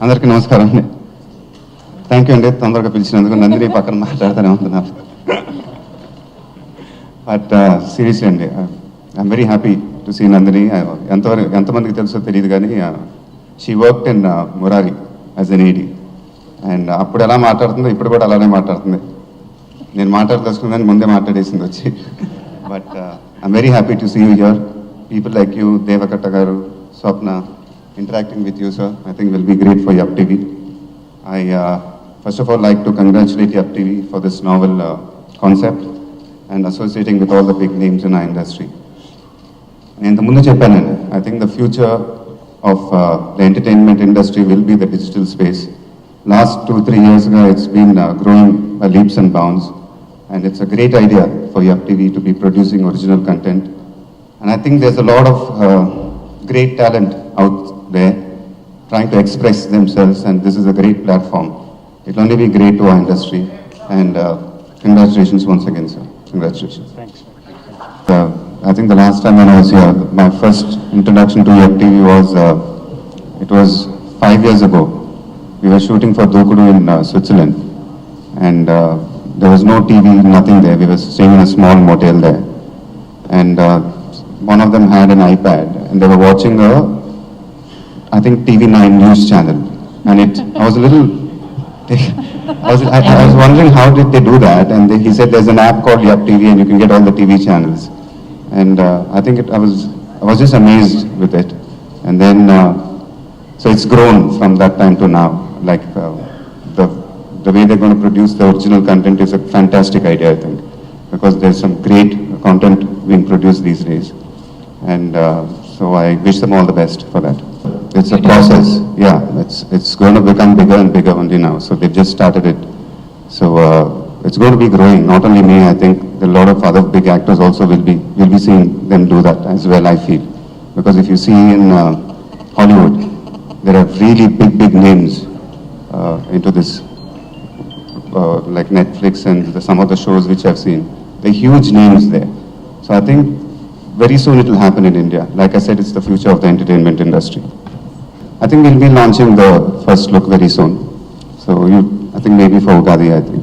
అందరికీ నమస్కారం అండి. థ్యాంక్ యూ అండి తొందరగా పిలిచినందుకు. నందిని పక్కన మాట్లాడుతూనే ఉంటున్నారు. బట్ సీరియస్లీ అండి, I'm very happy to see Nandini. ఎంతమందికి తెలుసో తెలియదు కానీ she worked in Murari as an AD. And అప్పుడు ఎలా మాట్లాడుతుందో ఇప్పుడు కూడా అలానే మాట్లాడుతుంది. నేను మాట్లాడదలుచుకుందని ముందే మాట్లాడేసింది వచ్చి. But I'm very happy to see you here. People like you, Deva Katta గారు, Swapna, interacting with you, sir, I think will be great for Yup TV. I first of all like to congratulate Yup TV for this novel concept and associating with all the big names in our industry. And I think the future of the entertainment industry will be the digital space. Last 2-3 years ago, it's been growing by leaps and bounds, and it's a great idea for Yup TV to be producing original content. And I think there's a lot of great talent out there trying to express themselves, and this is a great platform. It will only be great to our industry, and congratulations once again, sir. Congratulations. Thanks. I think the last time when I was here, my first introduction to Yup TV was, it was 5 years ago. We were shooting for Dokudu in Switzerland, and there was no TV, nothing there. We were staying in a small motel there, and one of them had an iPad, and they were watching I think TV9 news channel, and I was a little, I was wondering how did they do that, and he said there's an app called Yup TV and you can get all the TV channels, and I think I was just amazed with it, and then so it's grown from that time to now. Like the way they're going to produce the original content is a fantastic idea, I think, because there's some great content being produced these days, and so I wish them all the best for that. It's a process. Yeah, it's going to become bigger and bigger only now. So they've just started it. So it's going to be growing. Not only me, I think a lot of other big actors also will be seeing them do that as well, I feel. Because if you see in Hollywood, there are really big names into this, like Netflix and some of the shows which I've seen. There are huge names there. So I think very soon it will happen in India. Like I said, it's the future of the entertainment industry. I think we'll be launching the first look very soon. So I think maybe for Ugadi, I think.